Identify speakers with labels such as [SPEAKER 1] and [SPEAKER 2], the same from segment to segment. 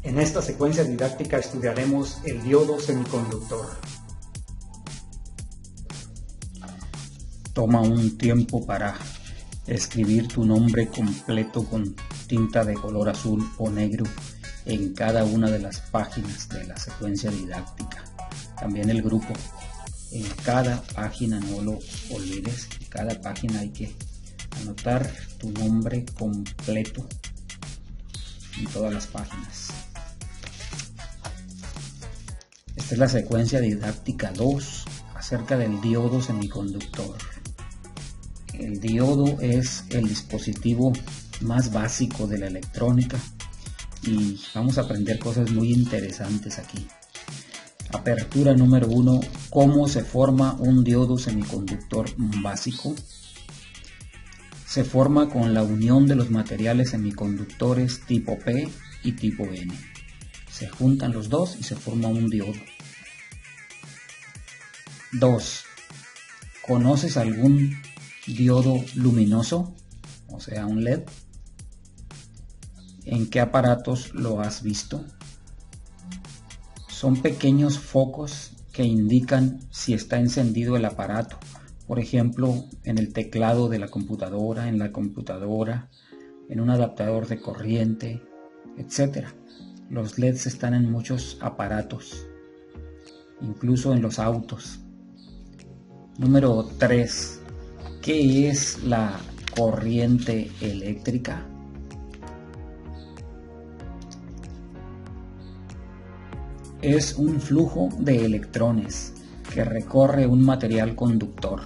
[SPEAKER 1] En esta secuencia didáctica estudiaremos el diodo semiconductor.
[SPEAKER 2] Toma un tiempo para escribir tu nombre completo con tinta de color azul o negro en cada una de las páginas de la secuencia didáctica. También el grupo. En cada página, no lo olvides, en cada página hay que anotar tu nombre completo en todas las páginas. Esta es la secuencia didáctica 2 acerca del diodo semiconductor. El diodo es el dispositivo más básico de la electrónica y vamos a aprender cosas muy interesantes aquí. Apertura número 1. ¿Cómo se forma un diodo semiconductor básico? Se forma con la unión de los materiales semiconductores tipo P y tipo N. Se juntan los dos y se forma un diodo. 2. ¿Conoces algún diodo luminoso? O sea, un LED. ¿En qué aparatos lo has visto? Son pequeños focos que indican si está encendido el aparato. Por ejemplo, en el teclado de la computadora, en un adaptador de corriente, etc. Los LEDs están en muchos aparatos, incluso en los autos. Número 3. ¿Qué es la corriente eléctrica? Es un flujo de electrones que recorre un material conductor.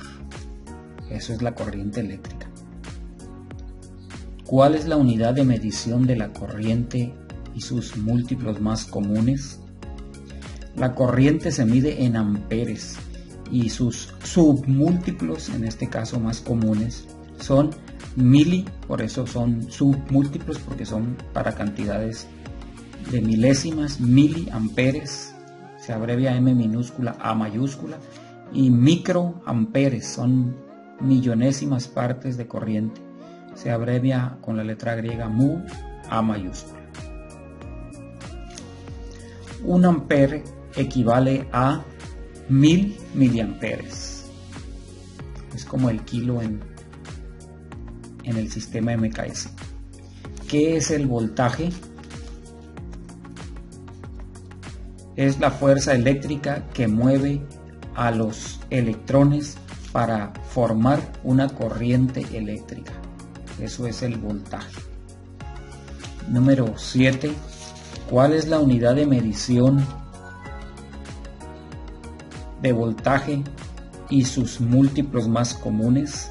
[SPEAKER 2] Eso es la corriente eléctrica. ¿Cuál es la unidad de medición de la corriente y sus múltiplos más comunes? La corriente se mide en amperes y sus submúltiplos, en este caso más comunes, son mili, por eso son submúltiplos, porque son para cantidades de milésimas, miliamperes, se abrevia M minúscula A mayúscula, y microamperes, son millonésimas partes de corriente, se abrevia con la letra griega mu, A mayúscula. Un ampere equivale a 1000 miliamperes. Es como el kilo en el sistema MKS. ¿Qué es el voltaje? Es la fuerza eléctrica que mueve a los electrones para formar una corriente eléctrica. Eso es el voltaje. Número 7. ¿Cuál es la unidad de medición de voltaje y sus múltiplos más comunes?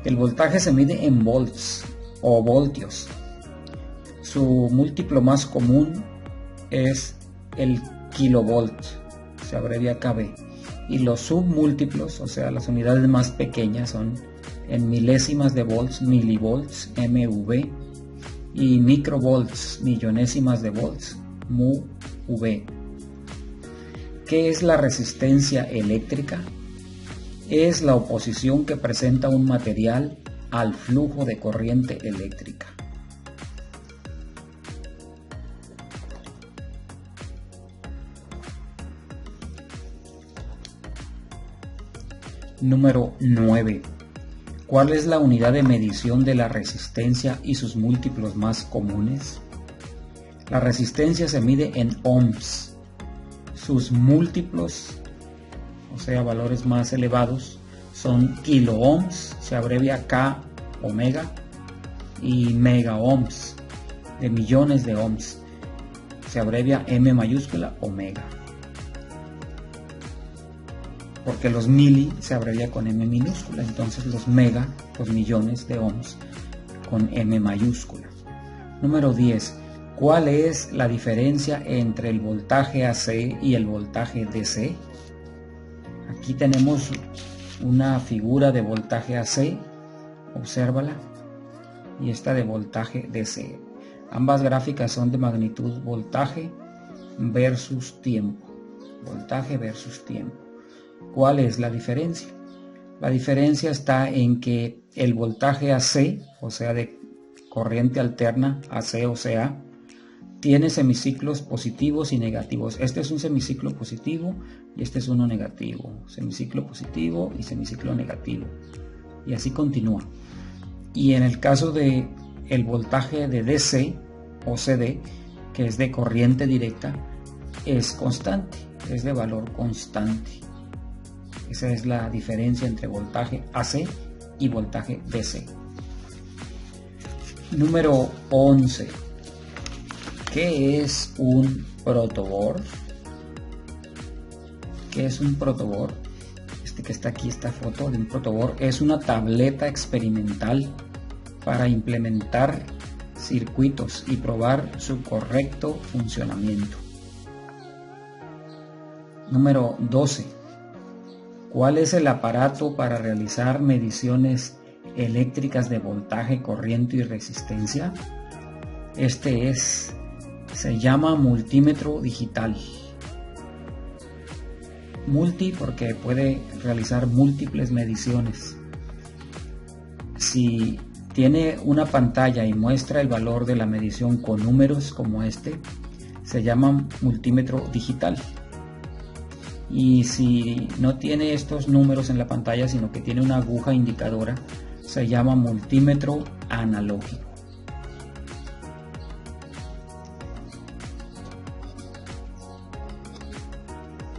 [SPEAKER 2] El voltaje se mide en volts o voltios. Su múltiplo más común es el kilovolt, se abrevia KB, y los submúltiplos, o sea las unidades más pequeñas, son en milésimas de volts, milivolts, MV, y microvolts, millonésimas de volts, MUV. ¿Qué es la resistencia eléctrica? Es la oposición que presenta un material al flujo de corriente eléctrica. Número 9. ¿Cuál es la unidad de medición de la resistencia y sus múltiplos más comunes? La resistencia se mide en ohms. Sus múltiplos, o sea valores más elevados, son kiloohms, se abrevia K omega, y megaohms, de millones de ohms, se abrevia M mayúscula omega. Porque los mili se abrevia con M minúscula, entonces los mega, los millones de ohms, con M mayúscula. Número 10. ¿Cuál es la diferencia entre el voltaje AC y el voltaje DC? Aquí tenemos una figura de voltaje AC, obsérvala, y esta de voltaje DC. Ambas gráficas son de magnitud voltaje versus tiempo. Voltaje versus tiempo. ¿Cuál es la diferencia? La diferencia está en que el voltaje AC, o sea de corriente alterna, AC o CA, tiene semiciclos positivos y negativos. Este es un semiciclo positivo y este es uno negativo. Semiciclo positivo y semiciclo negativo. Y así continúa. Y en el caso de el voltaje de DC o CD, que es de corriente directa, es constante, es de valor constante. Esa es la diferencia entre voltaje AC y voltaje DC. Número 11. ¿Qué es un protoboard? ¿Qué es un protoboard? Este que está aquí, esta foto de un protoboard, es una tableta experimental para implementar circuitos y probar su correcto funcionamiento. Número 12. ¿Cuál es el aparato para realizar mediciones eléctricas de voltaje, corriente y resistencia? Se llama multímetro digital. Multi porque puede realizar múltiples mediciones. Si tiene una pantalla y muestra el valor de la medición con números como este, se llama multímetro digital. Y si no tiene estos números en la pantalla, sino que tiene una aguja indicadora, se llama multímetro analógico.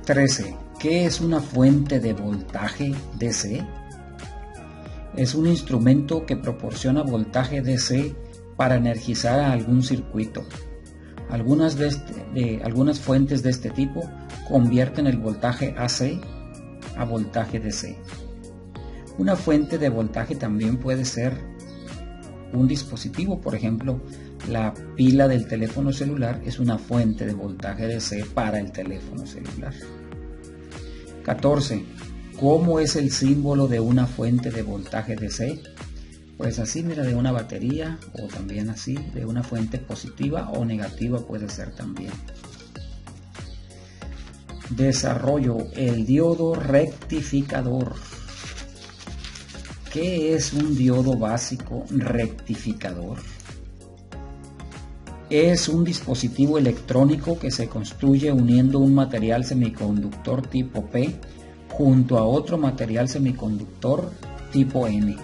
[SPEAKER 2] (13) ¿Qué es una fuente de voltaje DC? Es un instrumento que proporciona voltaje DC para energizar a algún circuito. Algunas fuentes de este tipo convierten el voltaje AC a voltaje DC. Una fuente de voltaje también puede ser un dispositivo. Por ejemplo, la pila del teléfono celular es una fuente de voltaje DC para el teléfono celular. 14. ¿Cómo es el símbolo de una fuente de voltaje DC? Pues así, mira, de una batería, o también así, de una fuente positiva o negativa puede ser también. Desarrollo: el diodo rectificador. ¿Qué es un diodo básico rectificador? Es un dispositivo electrónico que se construye uniendo un material semiconductor tipo P junto a otro material semiconductor tipo N.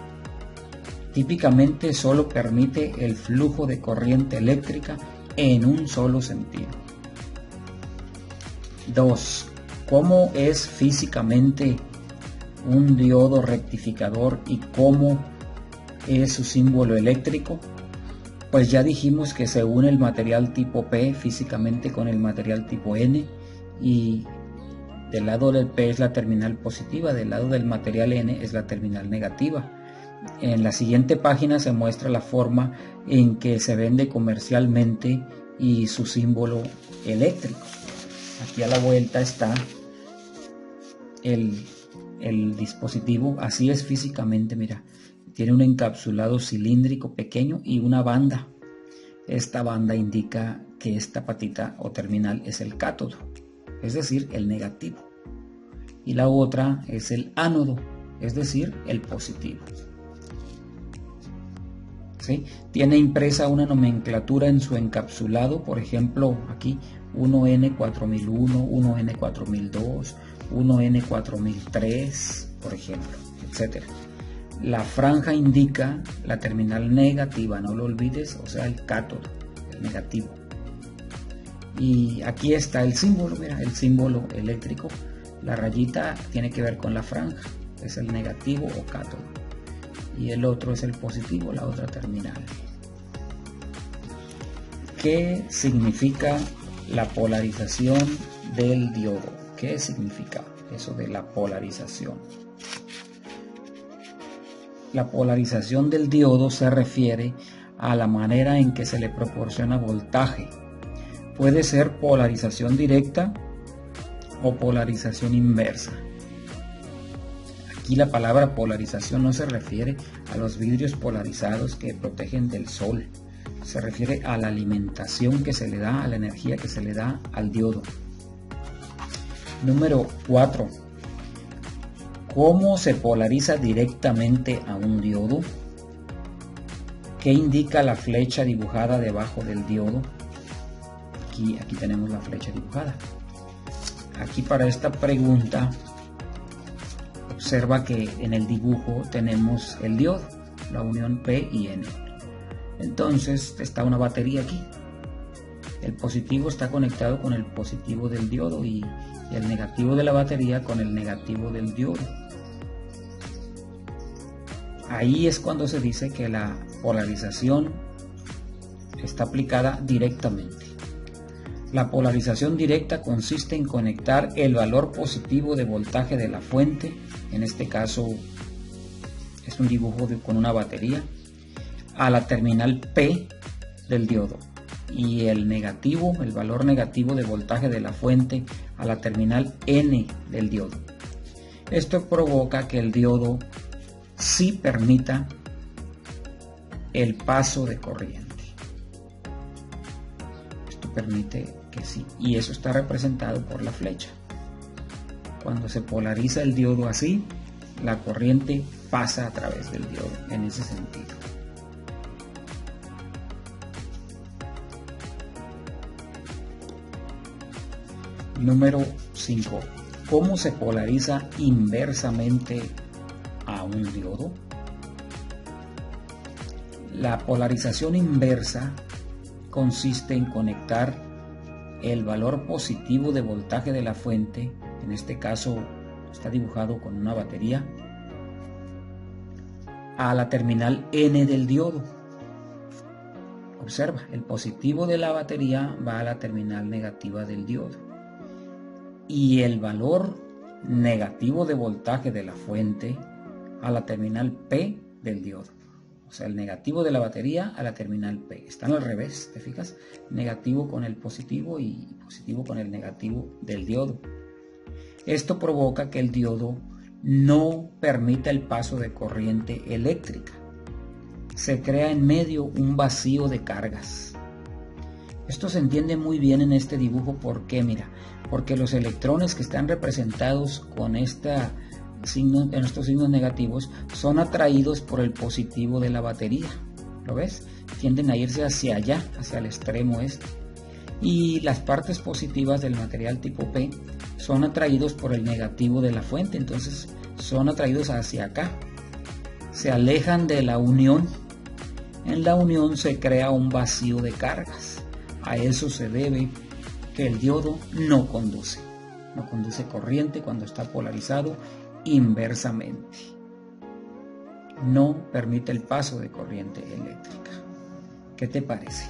[SPEAKER 2] Típicamente solo permite el flujo de corriente eléctrica en un solo sentido. 2. ¿Cómo es físicamente un diodo rectificador y cómo es su símbolo eléctrico? Pues ya dijimos que se une el material tipo P físicamente con el material tipo N, y del lado del P es la terminal positiva, del lado del material N es la terminal negativa. En la siguiente página se muestra la forma en que se vende comercialmente y su símbolo eléctrico. Aquí a la vuelta está el dispositivo. Así es físicamente, mira. Tiene un encapsulado cilíndrico pequeño y una banda. Esta banda indica que esta patita o terminal es el cátodo, es decir, el negativo. Y la otra es el ánodo, es decir, el positivo. ¿Sí? Tiene impresa una nomenclatura en su encapsulado, por ejemplo, aquí 1N4001, 1N4002, 1N4003, por ejemplo, etc. La franja indica la terminal negativa, no lo olvides, o sea, el cátodo, el negativo. Y aquí está el símbolo, mira, el símbolo eléctrico. La rayita tiene que ver con la franja, es el negativo o cátodo. Y el otro es el positivo, la otra terminal. ¿Qué significa la polarización del diodo? ¿Qué significa eso de la polarización? La polarización del diodo se refiere a la manera en que se le proporciona voltaje. Puede ser polarización directa o polarización inversa. Aquí la palabra polarización no se refiere a los vidrios polarizados que protegen del sol. Se refiere a la alimentación que se le da, a la energía que se le da al diodo. Número 4. ¿Cómo se polariza directamente a un diodo? ¿Qué indica la flecha dibujada debajo del diodo? aquí tenemos la flecha dibujada. Aquí para esta pregunta, observa que en el dibujo tenemos el diodo, la unión P y N. Entonces está una batería aquí. El positivo está conectado con el positivo del diodo y el negativo de la batería con el negativo del diodo. Ahí es cuando se dice que la polarización está aplicada directamente. La polarización directa consiste en conectar el valor positivo de voltaje de la fuente, en este caso es un dibujo con una batería, a la terminal P del diodo, y el negativo, el valor negativo de voltaje de la fuente a la terminal N del diodo. Esto provoca que el diodo sí permita el paso de corriente. Esto permite que sí, y eso está representado por la flecha. Cuando se polariza el diodo así, la corriente pasa a través del diodo en ese sentido. Número 5. ¿Cómo se polariza inversamente a un diodo? La polarización inversa consiste en conectar el valor positivo de voltaje de la fuente, en este caso está dibujado con una batería, a la terminal N del diodo. Observa, el positivo de la batería va a la terminal negativa del diodo y el valor negativo de voltaje de la fuente a la terminal P del diodo. O sea, el negativo de la batería a la terminal P. Están al revés, ¿te fijas? Negativo con el positivo y positivo con el negativo del diodo. Esto provoca que el diodo no permita el paso de corriente eléctrica. Se crea en medio un vacío de cargas. Esto se entiende muy bien en este dibujo. ¿Por qué? Mira, porque los electrones que están representados con en estos signos negativos son atraídos por el positivo de la batería. ¿Lo ves? Tienden a irse hacia allá, hacia el extremo este. Y las partes positivas del material tipo P son atraídos por el negativo de la fuente, entonces son atraídos hacia acá. Se alejan de la unión. En la unión se crea un vacío de cargas. A eso se debe que el diodo no conduce corriente cuando está polarizado inversamente. No permite el paso de corriente eléctrica. ¿Qué te parece?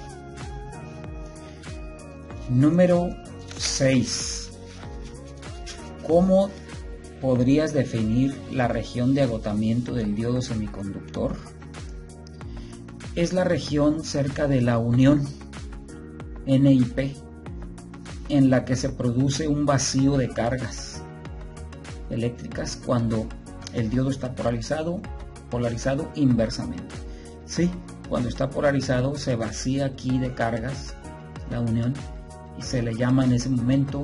[SPEAKER 2] Número 6. ¿Cómo podrías definir la región de agotamiento del diodo semiconductor? Es la región cerca de la unión N y P, en la que se produce un vacío de cargas eléctricas cuando el diodo está polarizado inversamente. Sí, cuando está polarizado se vacía aquí de cargas la unión y se le llama en ese momento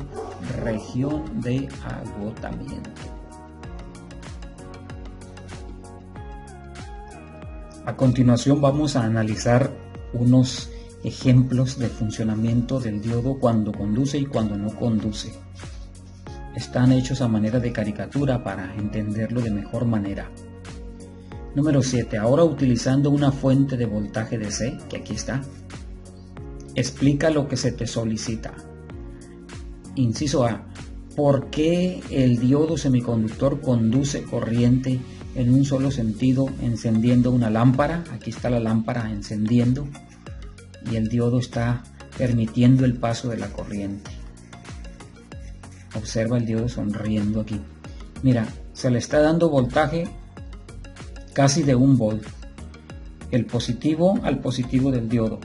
[SPEAKER 2] región de agotamiento. A continuación vamos a analizar unos ejemplos de funcionamiento del diodo cuando conduce y cuando no conduce. Están hechos a manera de caricatura para entenderlo de mejor manera. Número 7. Ahora utilizando una fuente de voltaje DC, que aquí está, explica lo que se te solicita. Inciso A. ¿Por qué el diodo semiconductor conduce corriente en un solo sentido encendiendo una lámpara? Aquí está la lámpara encendiendo y el diodo está permitiendo el paso de la corriente. Observa el diodo sonriendo aquí. Mira, se le está dando voltaje casi de 1 volt. El positivo al positivo del diodo.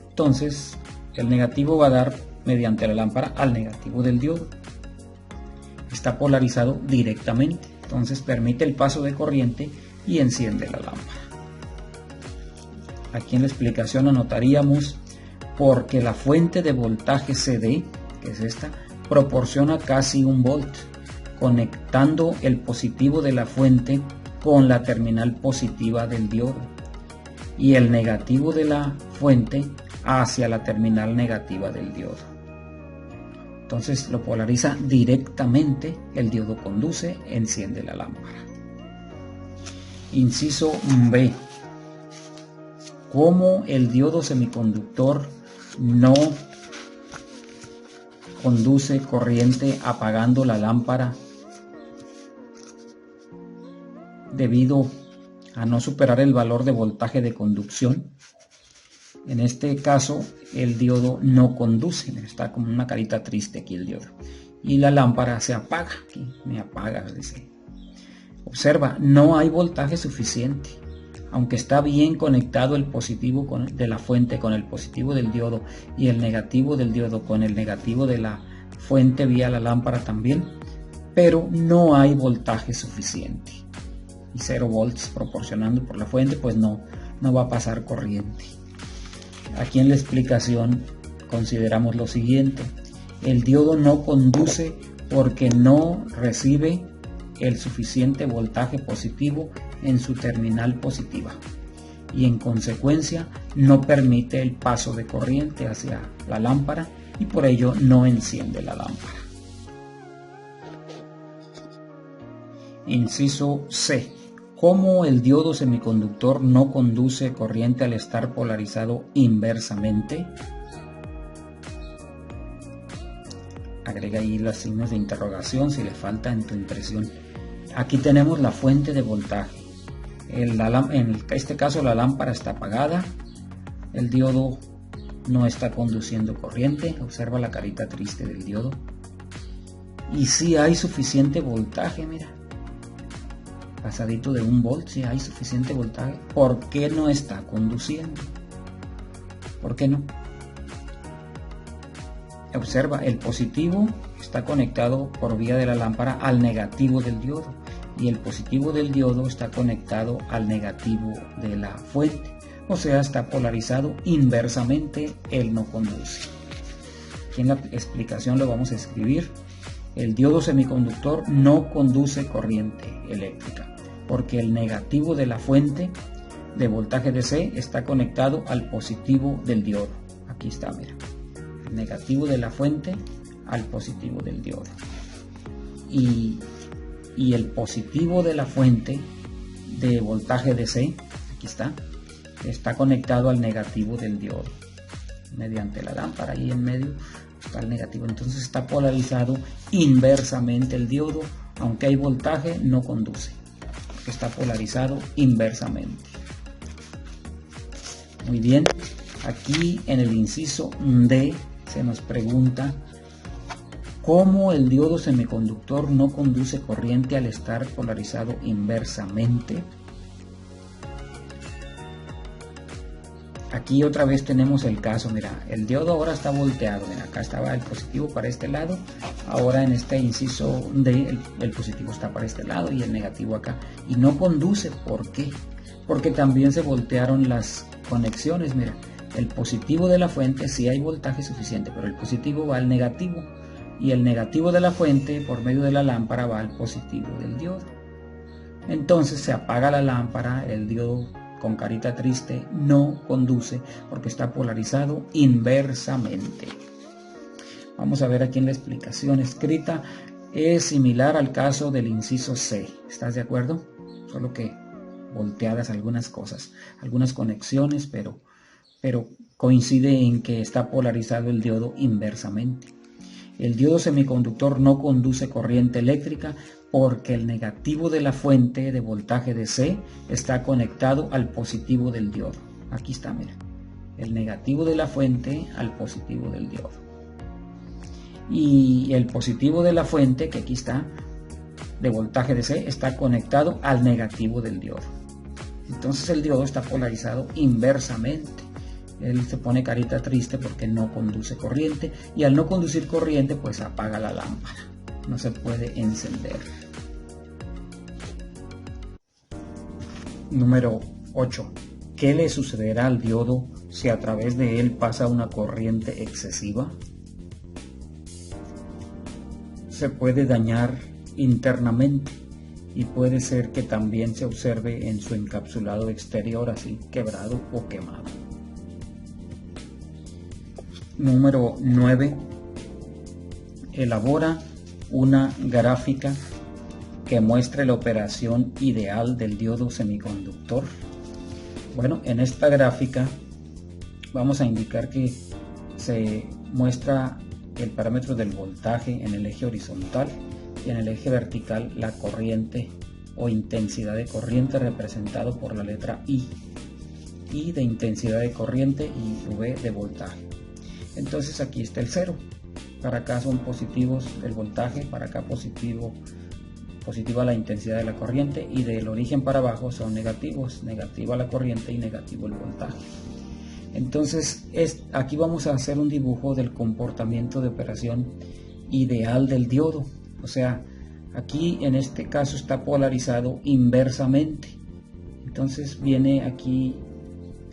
[SPEAKER 2] Entonces, el negativo va a dar mediante la lámpara al negativo del diodo. Está polarizado directamente. Entonces permite el paso de corriente y enciende la lámpara. Aquí en la explicación anotaríamos porque la fuente de voltaje CD, que es esta, proporciona casi 1 volt, conectando el positivo de la fuente con la terminal positiva del diodo y el negativo de la fuente hacia la terminal negativa del diodo. Entonces lo polariza directamente, el diodo conduce, enciende la lámpara. Inciso B. Como el diodo semiconductor no conduce corriente apagando la lámpara debido a no superar el valor de voltaje de conducción, en este caso el diodo no conduce, está como una carita triste aquí el diodo, y la lámpara se apaga, aquí me apaga, dice. Observa, no hay voltaje suficiente, aunque está bien conectado el positivo de la fuente con el positivo del diodo y el negativo del diodo con el negativo de la fuente vía la lámpara también, pero no hay voltaje suficiente. Y 0 volts proporcionando por la fuente, pues no va a pasar corriente. Aquí en la explicación consideramos lo siguiente: el diodo no conduce porque no recibe el suficiente voltaje positivo en su terminal positiva y en consecuencia no permite el paso de corriente hacia la lámpara y por ello no enciende la lámpara. Inciso C. ¿Cómo el diodo semiconductor no conduce corriente al estar polarizado inversamente? Agrega ahí los signos de interrogación si le falta en tu impresión. Aquí tenemos la fuente de voltaje. En este caso la lámpara está apagada, el diodo no está conduciendo corriente, observa la carita triste del diodo. Y sí hay suficiente voltaje, mira. Pasadito de 1 volt, si hay suficiente voltaje. ¿Por qué no está conduciendo? ¿Por qué no? Observa, el positivo está conectado por vía de la lámpara al negativo del diodo y el positivo del diodo está conectado al negativo de la fuente, o sea, está polarizado inversamente, él no conduce. Aquí en la explicación lo vamos a escribir: el diodo semiconductor no conduce corriente eléctrica porque el negativo de la fuente de voltaje DC está conectado al positivo del diodo. Aquí está, mira, el negativo de la fuente al positivo del diodo y el positivo de la fuente de voltaje DC, aquí está conectado al negativo del diodo mediante la lámpara, ahí en medio está el negativo. Entonces está polarizado inversamente el diodo, aunque hay voltaje no conduce porque está polarizado inversamente. Muy bien, aquí en el inciso D se nos pregunta cómo el diodo semiconductor no conduce corriente al estar polarizado inversamente. Aquí otra vez tenemos el caso, mira, el diodo ahora está volteado, mira, acá estaba el positivo para este lado, ahora en este inciso D el positivo está para este lado y el negativo acá, y no conduce. ¿Por qué? Porque también se voltearon las conexiones, mira, el positivo de la fuente sí hay voltaje suficiente, pero el positivo va al negativo, y el negativo de la fuente por medio de la lámpara va al positivo del diodo. Entonces se apaga la lámpara, el diodo con carita triste no conduce porque está polarizado inversamente. Vamos a ver aquí en la explicación escrita, es similar al caso del inciso C. ¿Estás de acuerdo? Solo que volteadas algunas cosas, algunas conexiones, pero coincide en que está polarizado el diodo inversamente. El diodo semiconductor no conduce corriente eléctrica porque el negativo de la fuente de voltaje DC está conectado al positivo del diodo. Aquí está, mira, el negativo de la fuente al positivo del diodo. Y el positivo de la fuente, que aquí está, de voltaje DC, está conectado al negativo del diodo. Entonces el diodo está polarizado inversamente. Él se pone carita triste porque no conduce corriente, y al no conducir corriente pues apaga la lámpara, no se puede encender. Número 8. ¿Qué le sucederá al diodo si a través de él pasa una corriente excesiva? Se puede dañar internamente y puede ser que también se observe en su encapsulado exterior así quebrado o quemado. Número 9. Elabora una gráfica que muestre la operación ideal del diodo semiconductor. Bueno, en esta gráfica vamos a indicar que se muestra el parámetro del voltaje en el eje horizontal y en el eje vertical la corriente o intensidad de corriente representado por la letra I de intensidad de corriente y V de voltaje. Entonces aquí está el 0. Para acá son positivos el voltaje, para acá positiva la intensidad de la corriente, y del origen para abajo son negativos, negativa la corriente y negativo el voltaje. Entonces aquí vamos a hacer un dibujo del comportamiento de operación ideal del diodo. O sea, aquí en este caso está polarizado inversamente. Entonces viene aquí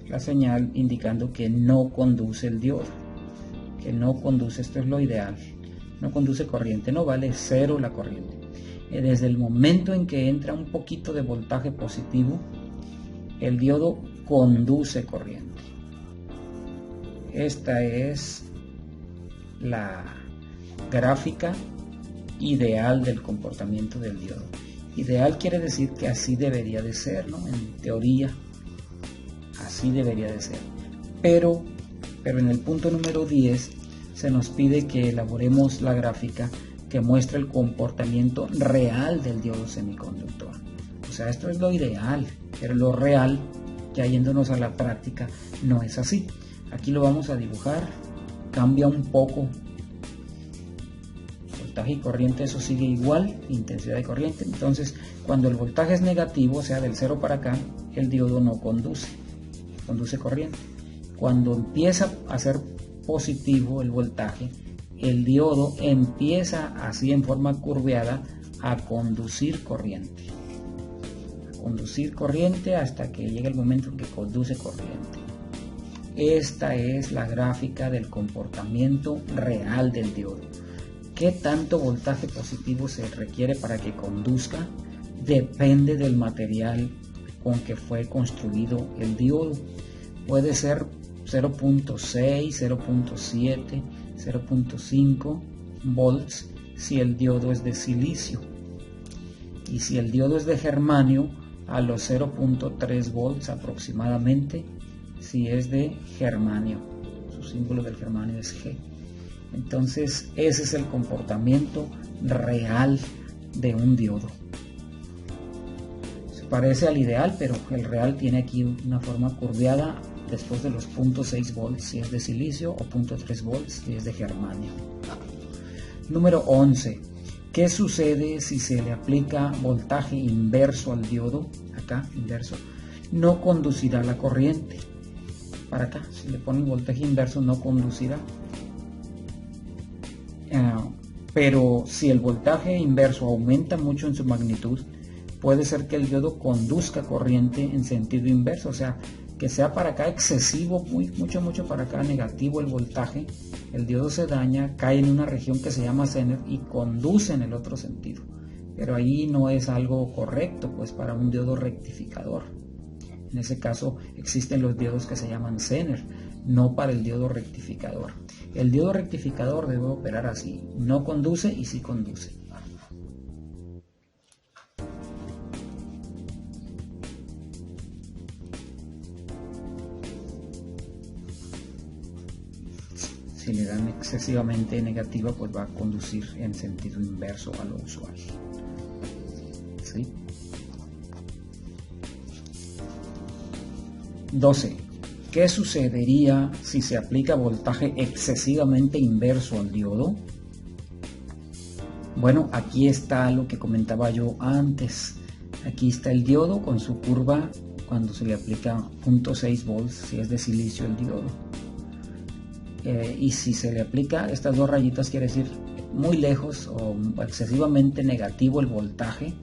[SPEAKER 2] la señal indicando que no conduce el diodo, que no conduce, esto es lo ideal, no conduce corriente, no vale 0 la corriente. Desde el momento en que entra un poquito de voltaje positivo, el diodo conduce corriente. Esta es la gráfica ideal del comportamiento del diodo. Ideal quiere decir que así debería de ser, ¿no? En teoría, así debería de ser. Pero en el punto número 10 se nos pide que elaboremos la gráfica que muestra el comportamiento real del diodo semiconductor. O sea, esto es lo ideal, pero lo real, ya yéndonos a la práctica, no es así. Aquí lo vamos a dibujar, cambia un poco. Voltaje y corriente, eso sigue igual, intensidad de corriente. Entonces, cuando el voltaje es negativo, o sea, del 0 para acá, el diodo no conduce corriente. Cuando empieza a ser positivo el voltaje, el diodo empieza así en forma curveada a conducir corriente. Hasta que llega el momento en que conduce corriente. Esta es la gráfica del comportamiento real del diodo. ¿Qué tanto voltaje positivo se requiere para que conduzca? Depende del material con que fue construido el diodo. Puede ser 0.6, 0.7, 0.5 volts si el diodo es de silicio, y si el diodo es de germanio, a los 0.3 volts aproximadamente si es de germanio. Su símbolo del germanio es G. Entonces ese es el comportamiento real de un diodo. Se parece al ideal, pero el real tiene aquí una forma curveada después de los 0.6 volts si es de silicio o 0.3 volts si es de germanio. Número 11. ¿Qué sucede si se le aplica voltaje inverso al diodo? Acá, inverso. No conducirá la corriente. Para acá, si le ponen voltaje inverso, no conducirá. Pero si el voltaje inverso aumenta mucho en su magnitud, puede ser que el diodo conduzca corriente en sentido inverso, o sea, que sea para acá excesivo, mucho para acá negativo el voltaje, el diodo se daña, cae en una región que se llama Zener y conduce en el otro sentido. Pero ahí no es algo correcto, pues, para un diodo rectificador. En ese caso existen los diodos que se llaman Zener, no para el diodo rectificador. El diodo rectificador debe operar así, no conduce y sí conduce. Si le dan excesivamente negativa, pues va a conducir en sentido inverso a lo usual. ¿Sí? 12. ¿Qué sucedería si se aplica voltaje excesivamente inverso al diodo? Bueno, aquí está lo que comentaba yo antes. Aquí está el diodo con su curva cuando se le aplica 0.6 volts si es de silicio el diodo. Y si se le aplica estas dos rayitas, quiere decir muy lejos o excesivamente negativo el voltaje,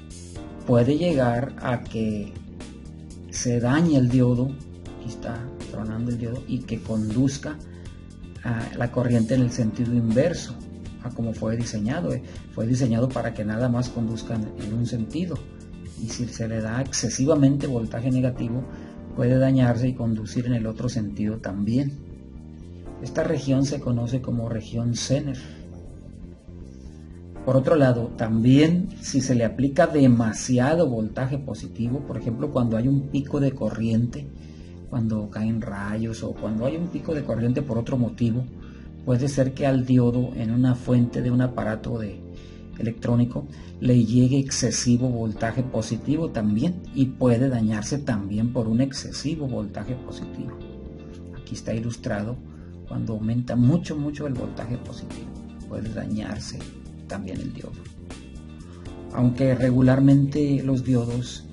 [SPEAKER 2] puede llegar a que se dañe el diodo. Aquí está tronando el diodo, y que conduzca la corriente en el sentido inverso a como fue diseñado. Fue diseñado para que nada más conduzcan en un sentido, y si se le da excesivamente voltaje negativo, puede dañarse y conducir en el otro sentido también. Esta región se conoce como región Zener. Por otro lado, también si se le aplica demasiado voltaje positivo, por ejemplo cuando hay un pico de corriente, cuando caen rayos o cuando hay un pico de corriente por otro motivo, puede ser que al diodo en una fuente de un aparato electrónico le llegue excesivo voltaje positivo también, y puede dañarse también por un excesivo voltaje positivo. Aquí está ilustrado cuando aumenta mucho el voltaje positivo, puede dañarse también el diodo. Aunque regularmente los diodos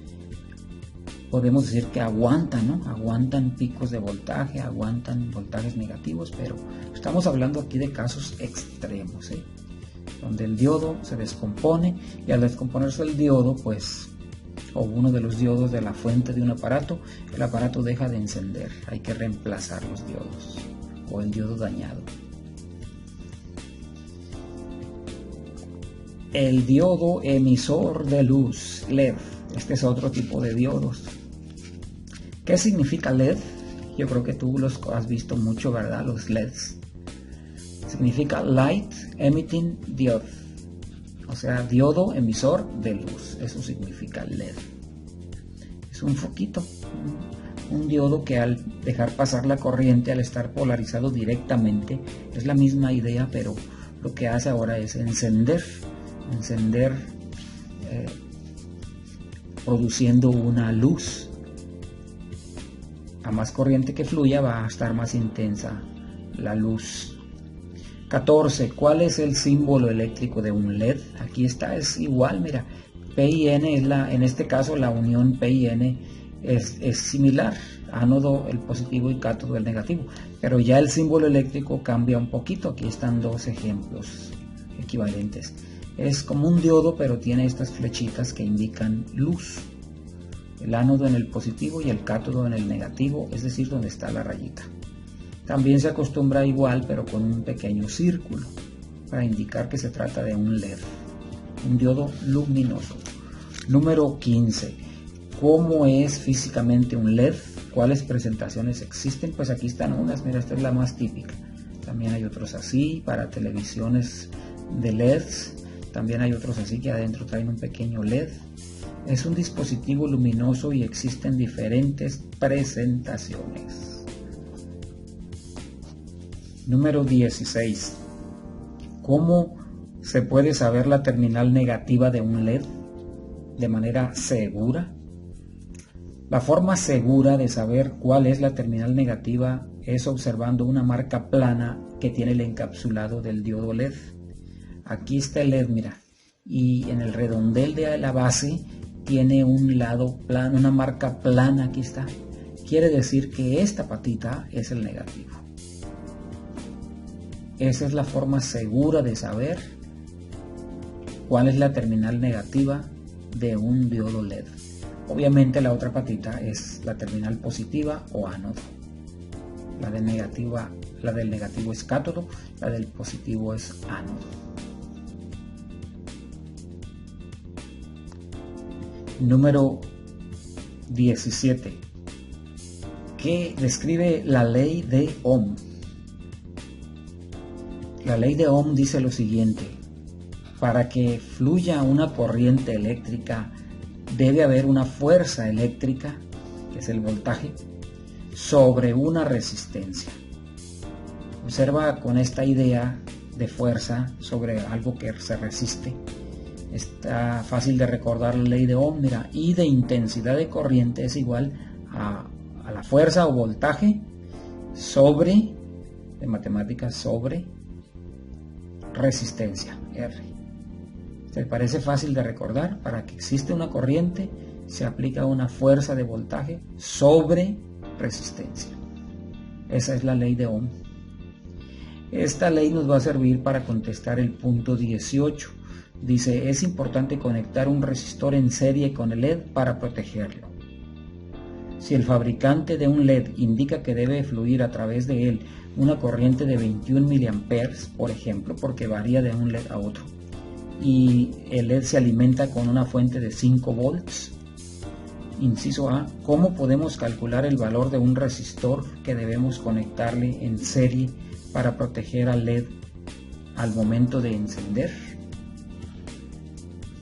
[SPEAKER 2] podemos decir que aguantan, ¿no? Aguantan picos de voltaje, aguantan voltajes negativos, pero estamos hablando aquí de casos extremos, ¿eh? Donde el diodo se descompone, y al descomponerse el diodo, pues, o uno de los diodos de la fuente de un aparato, el aparato deja de encender. Hay que reemplazar los diodos o el diodo dañado. El diodo emisor de luz, LED. Este es otro tipo de diodos. ¿Qué significa LED? Yo creo que tú los has visto mucho, ¿verdad? Los LEDs. Significa Light Emitting Diode. O sea, diodo emisor de luz. Eso significa LED. Es un foquito. Un diodo que al dejar pasar la corriente, al estar polarizado directamente, es la misma idea, pero lo que hace ahora es encender, produciendo una luz. A más corriente que fluya va a estar más intensa la luz. 14. ¿Cuál es el símbolo eléctrico de un LED? Aquí está, es igual, mira, P y N es en este caso la unión P y N es similar, ánodo el positivo y cátodo el negativo, pero ya el símbolo eléctrico cambia un poquito. Aquí están dos ejemplos equivalentes. Es como un diodo, pero tiene estas flechitas que indican luz. El ánodo en el positivo y el cátodo en el negativo, es decir, donde está la rayita. También se acostumbra igual, pero con un pequeño círculo, para indicar que se trata de un LED, un diodo luminoso. Número 15. ¿Cómo es físicamente un LED? ¿Cuáles presentaciones existen? Pues aquí están unas, mira, esta es la más típica. También hay otros así, para televisiones de LEDs. También hay otros así que adentro traen un pequeño LED. Es un dispositivo luminoso y existen diferentes presentaciones. Número 16. ¿Cómo se puede saber la terminal negativa de un LED de manera segura? La forma segura de saber cuál es la terminal negativa es observando una marca plana que tiene el encapsulado del diodo LED. Aquí está el LED, mira, y en el redondel de la base tiene un lado plano, una marca plana. Aquí está. Quiere decir que esta patita es el negativo. Esa es la forma segura de saber cuál es la terminal negativa de un diodo LED. Obviamente la otra patita es la terminal positiva o ánodo. La del negativo es cátodo, la del positivo es ánodo. Número 17. ¿Qué describe la ley de Ohm? La ley de Ohm dice lo siguiente: para que fluya una corriente eléctrica debe haber una fuerza eléctrica, que es el voltaje, sobre una resistencia. Observa con esta idea de fuerza sobre algo que se resiste. Está fácil de recordar la ley de Ohm, mira, I de intensidad de corriente es igual a la fuerza o voltaje sobre, de matemáticas, sobre resistencia, R. ¿Te parece fácil de recordar? Para que existe una corriente se aplica una fuerza de voltaje sobre resistencia. Esa es la ley de Ohm. Esta ley nos va a servir para contestar el punto 18. Dice, es importante conectar un resistor en serie con el LED para protegerlo. Si el fabricante de un LED indica que debe fluir a través de él una corriente de 21 mA, por ejemplo, porque varía de un LED a otro, y el LED se alimenta con una fuente de 5 volts, inciso A, ¿cómo podemos calcular el valor de un resistor que debemos conectarle en serie para proteger al LED al momento de encender?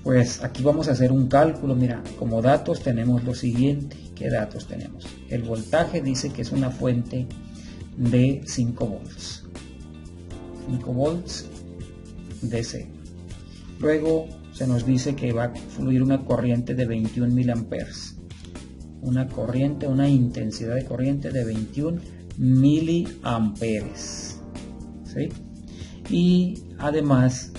[SPEAKER 2] Pues aquí vamos a hacer un cálculo. Mira, como datos tenemos lo siguiente. ¿Qué datos tenemos? El voltaje dice que es una fuente de 5 volts. 5 volts DC. Luego se nos dice que va a fluir una corriente de 21 miliamperes. Una intensidad de corriente de 21 miliamperes. ¿Sí? Y además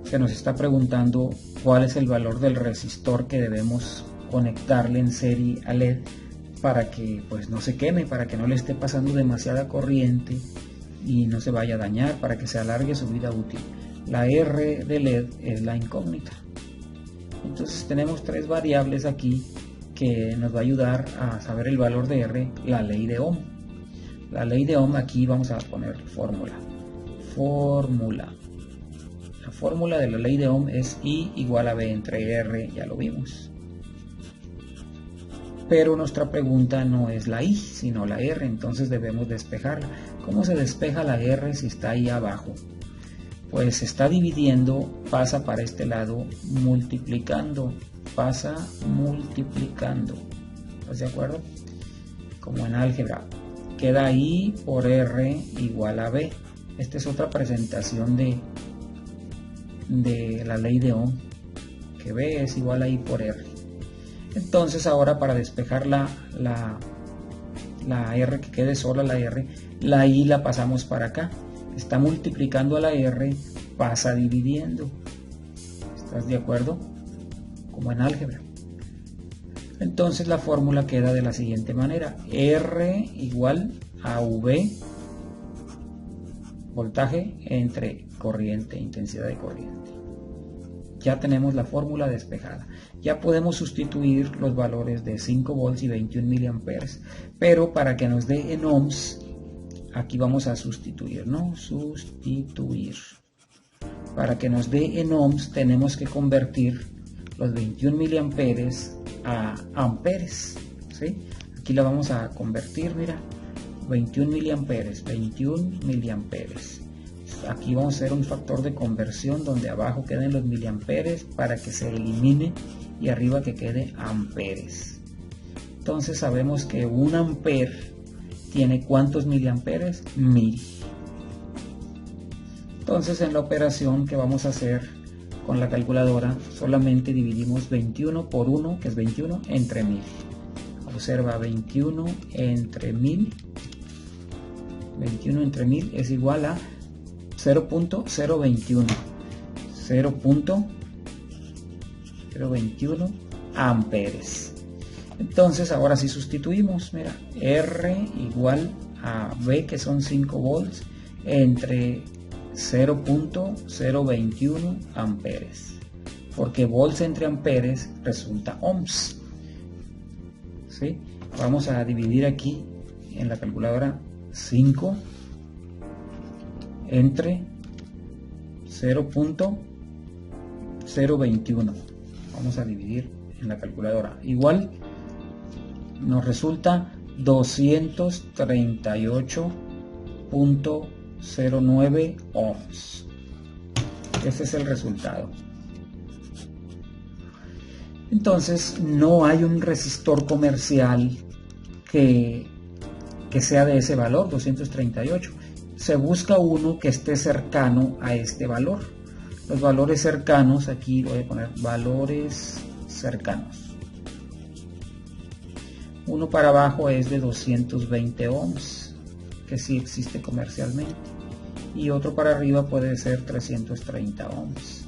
[SPEAKER 2] se nos está preguntando cuál es el valor del resistor que debemos conectarle en serie al LED para que pues no se queme, para que no le esté pasando demasiada corriente y no se vaya a dañar, para que se alargue su vida útil. La R de LED es la incógnita. Entonces tenemos tres variables aquí que nos va a ayudar a saber el valor de R, la ley de Ohm. La ley de Ohm, aquí vamos a poner fórmula. La fórmula de la ley de Ohm es I igual a B entre R, ya lo vimos. Pero nuestra pregunta no es la I, sino la R, entonces debemos despejarla. ¿Cómo se despeja la R si está ahí abajo? Pues se está dividiendo, pasa para este lado, multiplicando, pasa multiplicando. ¿Estás de acuerdo? Como en álgebra. Queda I por R igual a B. Esta es otra presentación de la ley de Ohm, que B es igual a I por R. Entonces ahora para despejar la R, que quede sola la R, la I la pasamos para acá. Está multiplicando a la R, pasa dividiendo. ¿Estás de acuerdo? Como en álgebra. Entonces la fórmula queda de la siguiente manera: R igual a V, voltaje entre corriente, intensidad de corriente. Ya tenemos la fórmula despejada. Ya podemos sustituir los valores de 5 volts y 21 miliamperes. Pero para que nos dé en ohms, aquí vamos a sustituir, ¿no? Sustituir. Para que nos dé en ohms tenemos que convertir los 21 miliamperes a amperes, ¿sí? Aquí la vamos a convertir, mira, 21 miliamperes. Aquí vamos a hacer un factor de conversión donde abajo queden los miliamperes para que se elimine y arriba que quede amperes. Entonces sabemos que un amper tiene ¿cuántos miliamperes? 1000. Entonces en la operación que vamos a hacer con la calculadora solamente dividimos 21 por 1, que es 21, entre 1000. Observa, 21 entre 1000. 21 entre 1000 es igual a 0.021. 0.021 amperes. Entonces ahora sí sustituimos, mira, R igual a V, que son 5 volts, entre 0.021 amperes, porque volts entre amperes resulta ohms, ¿sí? Vamos a dividir aquí en la calculadora 5 entre 0.021. Vamos a dividir en la calculadora. Igual nos resulta 238.09 ohms. Ese es el resultado. Entonces no hay un resistor comercial que sea de ese valor, 238. Se busca uno que esté cercano a este valor. Los valores cercanos, aquí voy a poner valores cercanos. Uno para abajo es de 220 ohms, que sí existe comercialmente, y otro para arriba puede ser 330 ohms.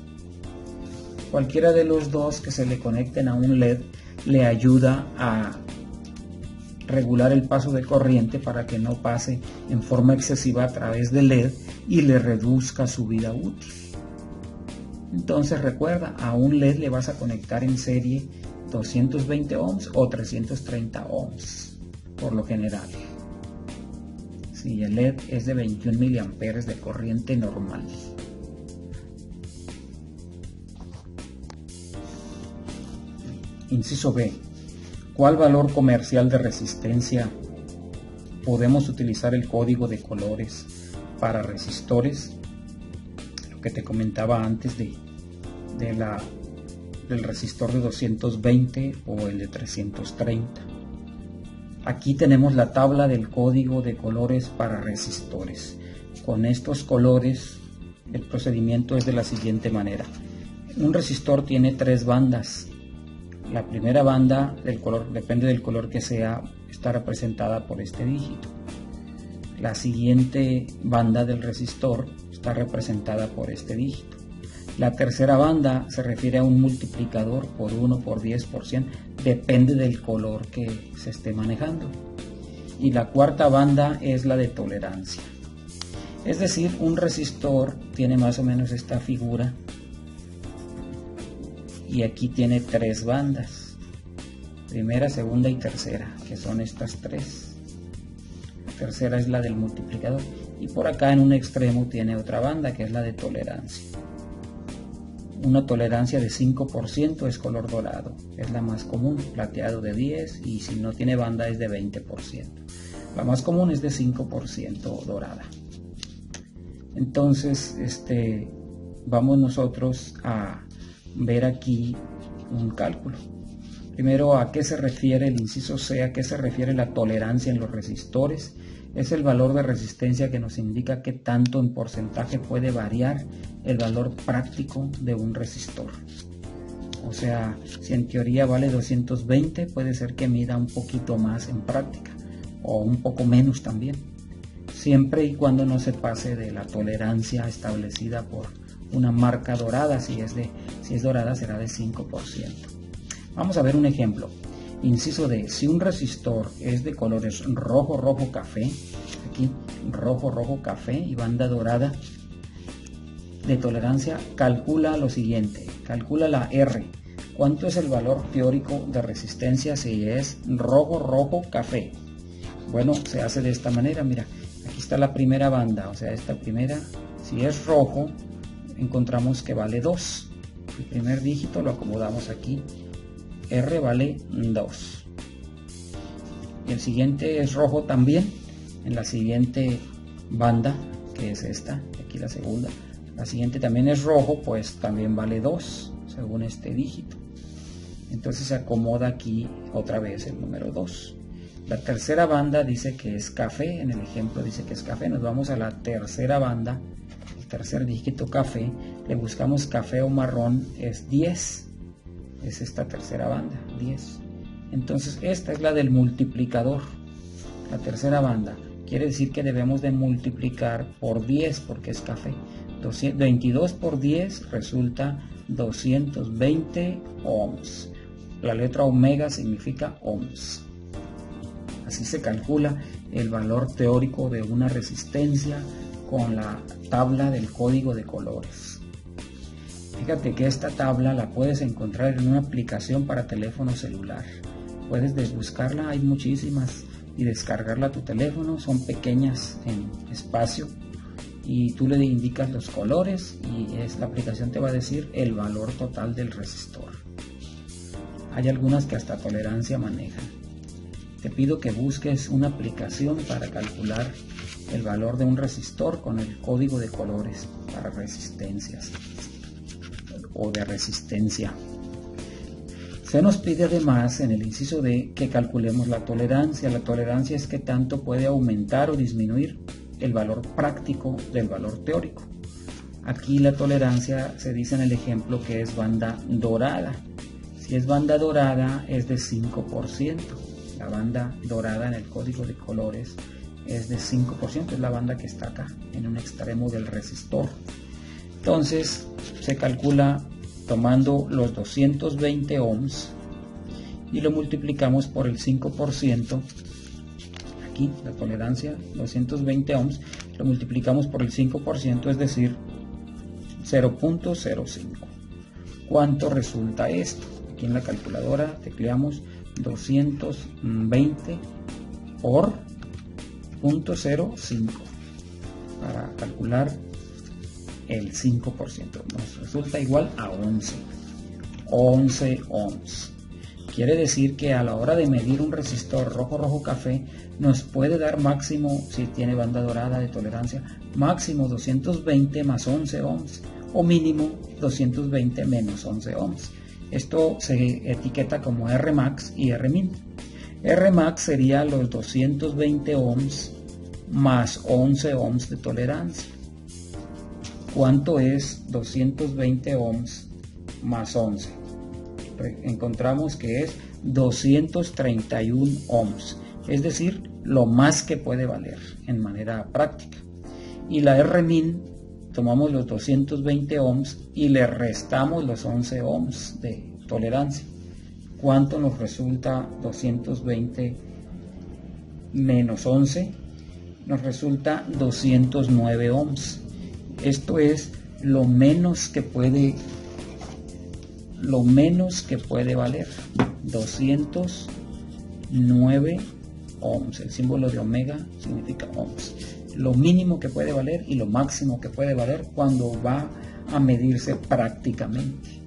[SPEAKER 2] Cualquiera de los dos que se le conecten a un LED le ayuda a regular el paso de corriente para que no pase en forma excesiva a través del LED y le reduzca su vida útil. Entonces recuerda, a un LED le vas a conectar en serie 220 ohms o 330 ohms por lo general. Si el LED es de 21 miliamperes de corriente normal. Inciso B. ¿Cuál valor comercial de resistencia podemos utilizar el código de colores para resistores, lo que te comentaba antes del resistor de 220 o el de 330. Aquí tenemos la tabla del código de colores para resistores. Con estos colores el procedimiento es de la siguiente manera. Un resistor tiene 3 bandas. La primera banda del color, depende del color que sea, está representada por este dígito. La siguiente banda del resistor está representada por este dígito. La tercera banda se refiere a un multiplicador por 1, por 10, por 100, depende del color que se esté manejando. Y la cuarta banda es la de tolerancia. Es decir, un resistor tiene más o menos esta figura y aquí tiene 3 bandas, primera, segunda y tercera, que son estas 3. La tercera es la del multiplicador y por acá en un extremo tiene otra banda que es la de tolerancia. Una tolerancia de 5% es color dorado, es la más común, plateado de 10 y si no tiene banda es de 20%. La más común es de 5% dorada. Entonces, vamos nosotros a ver aquí un cálculo. Primero, ¿a qué se refiere el inciso C? ¿A qué se refiere la tolerancia en los resistores? Es el valor de resistencia que nos indica qué tanto en porcentaje puede variar el valor práctico de un resistor. O sea, si en teoría vale 220, puede ser que mida un poquito más en práctica o un poco menos también, siempre y cuando no se pase de la tolerancia establecida por una marca dorada. Si es dorada será de 5%. Vamos a ver un ejemplo. Inciso D, si un resistor es de colores rojo, rojo, café, aquí rojo, rojo, café y banda dorada de tolerancia, calcula lo siguiente, calcula la R. ¿Cuánto es el valor teórico de resistencia si es rojo, rojo, café? Bueno, se hace de esta manera, mira, aquí está la primera banda, o sea, esta primera, si es rojo, encontramos que vale 2. El primer dígito lo acomodamos aquí. R vale 2 y el siguiente es rojo también. En la siguiente banda, que es esta, aquí la segunda, la siguiente también es rojo, pues también vale 2 según este dígito. Entonces se acomoda aquí otra vez el número 2. La tercera banda dice que es café, en el ejemplo dice que es café. Nos vamos a la tercera banda, el tercer dígito café, le buscamos café o marrón, es 10. Es esta tercera banda, 10. Entonces esta es la del multiplicador, la tercera banda. Quiere decir que debemos de multiplicar por 10 porque es café. 22 por 10 resulta 220 ohms. La letra omega significa ohms. Así se calcula el valor teórico de una resistencia con la tabla del código de colores. Fíjate que esta tabla la puedes encontrar en una aplicación para teléfono celular. Puedes buscarla, hay muchísimas, y descargarla a tu teléfono. Son pequeñas en espacio y tú le indicas los colores y la aplicación te va a decir el valor total del resistor. Hay algunas que hasta tolerancia manejan. Te pido que busques una aplicación para calcular el valor de un resistor con el código de colores para resistencias o de resistencia. Se nos pide además en el inciso D que calculemos la tolerancia. La tolerancia es qué tanto puede aumentar o disminuir el valor práctico del valor teórico. Aquí la tolerancia se dice en el ejemplo que es banda dorada. Si es banda dorada es de 5%. La banda dorada en el código de colores es de 5%, es la banda que está acá en un extremo del resistor. Entonces se calcula tomando los 220 ohms y lo multiplicamos por el 5%. Aquí la tolerancia 220 ohms lo multiplicamos por el 5%, es decir 0.05. ¿Cuánto resulta esto? Aquí en la calculadora tecleamos 220 por 0.05 para calcular el 5%. Nos resulta igual a 11 ohms. Quiere decir que a la hora de medir un resistor rojo café nos puede dar máximo, si tiene banda dorada de tolerancia, máximo 220 más 11 ohms o mínimo 220 menos 11 ohms. Esto se etiqueta como Rmax y Rmin. Rmax sería los 220 ohms más 11 ohms de tolerancia. ¿Cuánto es 220 ohms más 11? Encontramos que es 231 ohms, es decir, lo más que puede valer en manera práctica. Y la Rmin, tomamos los 220 ohms y le restamos los 11 ohms de tolerancia. ¿Cuánto nos resulta 220 menos 11? Nos resulta 209 ohms. Esto es lo menos que puede valer, 209 ohms. El símbolo de omega significa ohms. Lo mínimo que puede valer y lo máximo que puede valer cuando va a medirse prácticamente.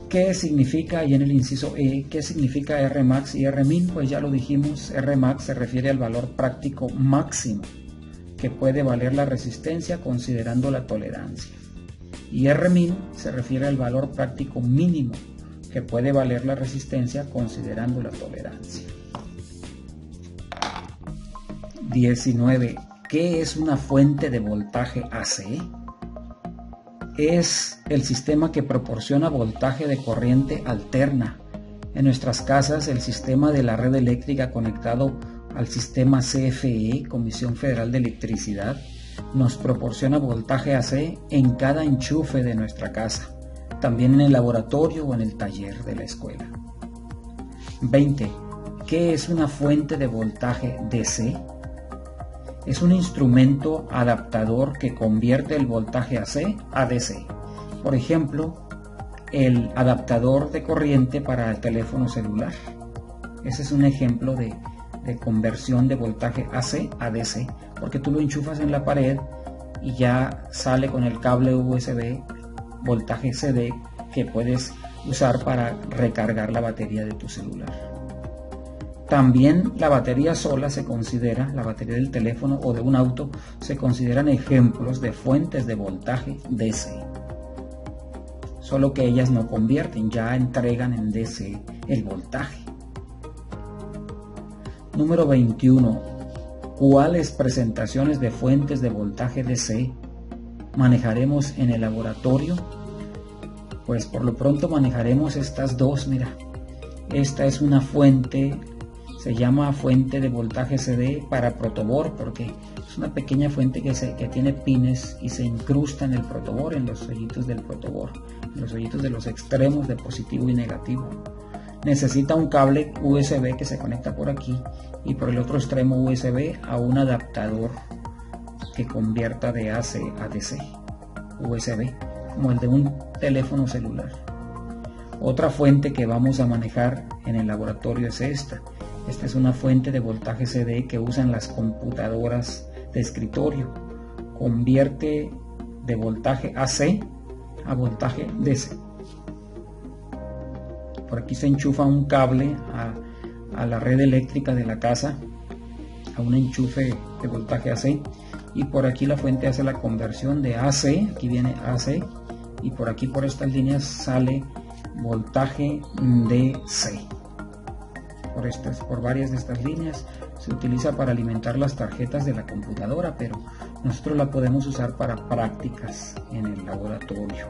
[SPEAKER 2] ¿Qué significa, y en el inciso E, qué significa Rmax y Rmin? Pues ya lo dijimos, Rmax se refiere al valor práctico máximo que puede valer la resistencia considerando la tolerancia. Y Rmin se refiere al valor práctico mínimo que puede valer la resistencia considerando la tolerancia. 19. ¿Qué es una fuente de voltaje AC? Es el sistema que proporciona voltaje de corriente alterna. En nuestras casas, el sistema de la red eléctrica conectado al sistema CFE, Comisión Federal de Electricidad, nos proporciona voltaje AC en cada enchufe de nuestra casa, también en el laboratorio o en el taller de la escuela. 20. ¿Qué es una fuente de voltaje DC? Es un instrumento adaptador que convierte el voltaje AC a DC. Por ejemplo, el adaptador de corriente para el teléfono celular. Ese es un ejemplo de conversión de voltaje AC a DC, porque tú lo enchufas en la pared y ya sale con el cable USB voltaje CD que puedes usar para recargar la batería de tu celular. También la batería sola se considera, la batería del teléfono o de un auto, se consideran ejemplos de fuentes de voltaje DC. Solo que ellas no convierten, ya entregan en DC el voltaje. Número 21. ¿Cuáles presentaciones de fuentes de voltaje DC manejaremos en el laboratorio? Pues por lo pronto manejaremos estas dos, mira. Esta es una fuente, se llama fuente de voltaje CD para protoboard porque es una pequeña fuente que tiene pines y se incrusta en el protoboard, en los hoyitos del protoboard, en los hoyitos de los extremos de positivo y negativo. Necesita un cable USB que se conecta por aquí y por el otro extremo USB a un adaptador que convierta de AC a DC, USB, como el de un teléfono celular. Otra fuente que vamos a manejar en el laboratorio es esta. Esta es una fuente de voltaje CD que usan las computadoras de escritorio. Convierte de voltaje AC a voltaje DC. Por aquí se enchufa un cable a la red eléctrica de la casa, a un enchufe de voltaje AC, y por aquí la fuente hace la conversión de AC, aquí viene AC, y por aquí por estas líneas sale voltaje DC. Por varias de estas líneas se utiliza para alimentar las tarjetas de la computadora, pero nosotros la podemos usar para prácticas en el laboratorio.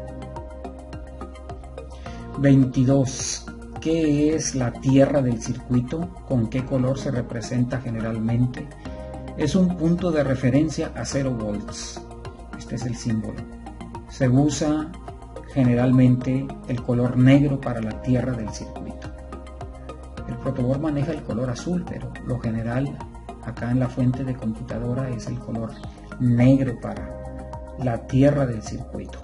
[SPEAKER 2] 22. ¿Qué es la tierra del circuito? ¿Con qué color se representa generalmente? Es un punto de referencia a 0 volts. Este es el símbolo. Se usa generalmente el color negro para la tierra del circuito. El protoboard maneja el color azul, pero lo general acá en la fuente de computadora es el color negro para la tierra del circuito.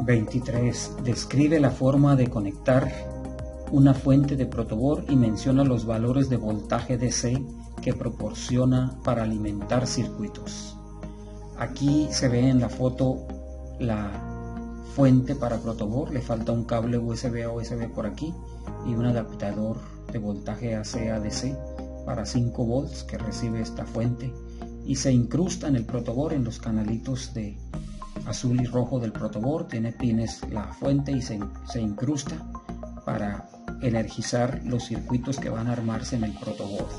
[SPEAKER 2] 23. Describe la forma de conectar una fuente de protoboard y menciona los valores de voltaje DC que proporciona para alimentar circuitos. Aquí se ve en la foto la fuente para protoboard, le falta un cable USB a USB por aquí y un adaptador de voltaje AC a DC para 5 volts que recibe esta fuente, y se incrusta en el protoboard en los canalitos de azul y rojo del protoboard. Tiene pines la fuente y se incrusta para energizar los circuitos que van a armarse en el protoboard.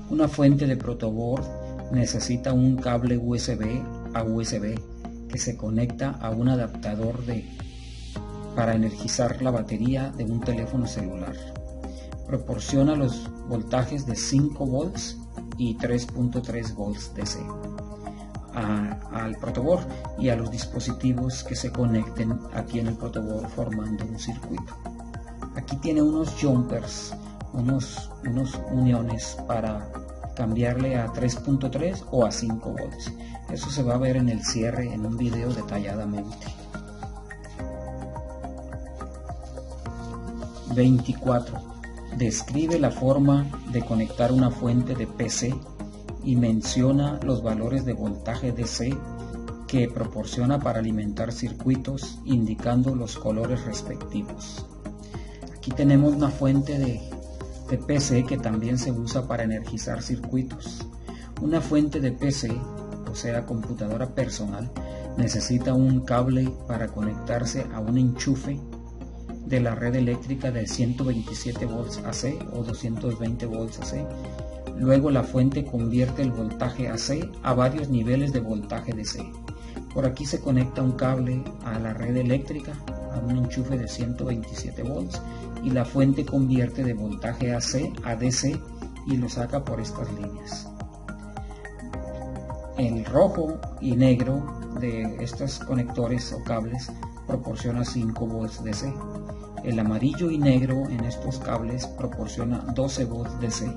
[SPEAKER 2] Una fuente de protoboard necesita un cable USB a USB que se conecta a un adaptador para energizar la batería de un teléfono celular. Proporciona los voltajes de 5 volts y 3.3 volts DC al protoboard y a los dispositivos que se conecten aquí en el protoboard formando un circuito. Aquí tiene unos jumpers, unos uniones para cambiarle a 3.3 o a 5 volts. Eso se va a ver en el cierre en un video detalladamente. 24. Describe la forma de conectar una fuente de PC y menciona los valores de voltaje DC que proporciona para alimentar circuitos, indicando los colores respectivos. Aquí tenemos una fuente de PC que también se usa para energizar circuitos. Una fuente de PC, o sea computadora personal, necesita un cable para conectarse a un enchufe de la red eléctrica de 127 volts AC o 220 volts AC. Luego la fuente convierte el voltaje AC a varios niveles de voltaje DC. Por aquí se conecta un cable a la red eléctrica, a un enchufe de 127 volts, y la fuente convierte de voltaje AC a DC y lo saca por estas líneas. El rojo y negro de estos conectores o cables proporciona 5 volts DC. El amarillo y negro en estos cables proporciona 12 volts DC,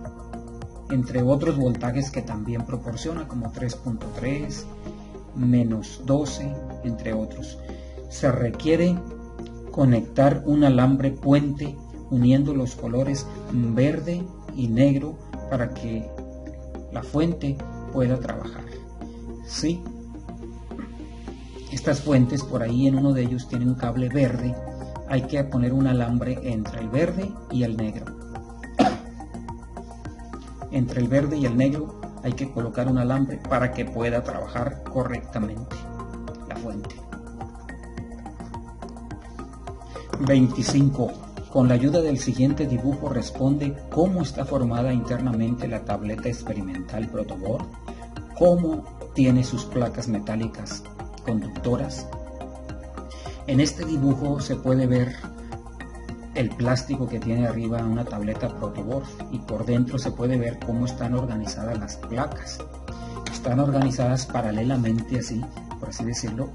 [SPEAKER 2] entre otros voltajes que también proporciona, como 3.3, menos 12, entre otros. Se requiere conectar un alambre puente uniendo los colores verde y negro para que la fuente pueda trabajar. ¿Sí? Estas fuentes, por ahí en uno de ellos tiene un cable verde. Hay que poner un alambre entre el verde y el negro. Entre el verde y el negro hay que colocar un alambre para que pueda trabajar correctamente la fuente. 25. Con la ayuda del siguiente dibujo responde cómo está formada internamente la tableta experimental protoboard, cómo tiene sus placas metálicas conductoras. En este dibujo se puede ver el plástico que tiene arriba una tableta protoboard y por dentro se puede ver cómo están organizadas las placas. Están organizadas paralelamente, así, por así decirlo,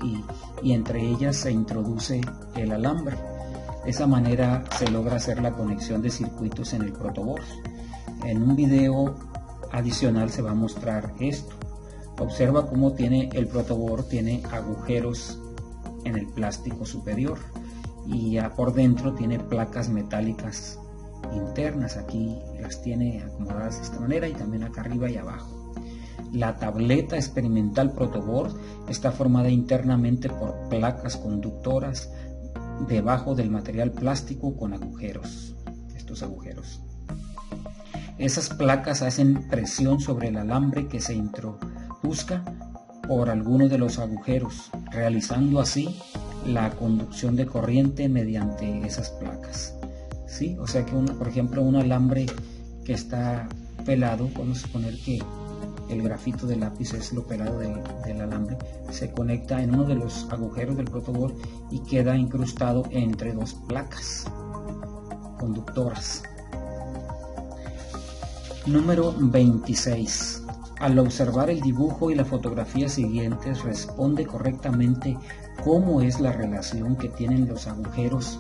[SPEAKER 2] y entre ellas se introduce el alambre. De esa manera se logra hacer la conexión de circuitos en el protoboard. En un video adicional se va a mostrar esto. Observa cómo el protoboard tiene agujeros en el plástico superior y ya por dentro tiene placas metálicas internas. Aquí las tiene acomodadas de esta manera y también acá arriba y abajo. La tableta experimental protoboard está formada internamente por placas conductoras debajo del material plástico con agujeros. Estos agujeros. Esas placas hacen presión sobre el alambre que se introduzca por alguno de los agujeros, realizando así la conducción de corriente mediante esas placas. ¿Sí? O sea que por ejemplo un alambre que está pelado, vamos a suponer que el grafito del lápiz es lo pelado del alambre, se conecta en uno de los agujeros del protoboard y queda incrustado entre dos placas conductoras. Número 26. Al observar el dibujo y la fotografía siguientes, responde correctamente cómo es la relación que tienen los agujeros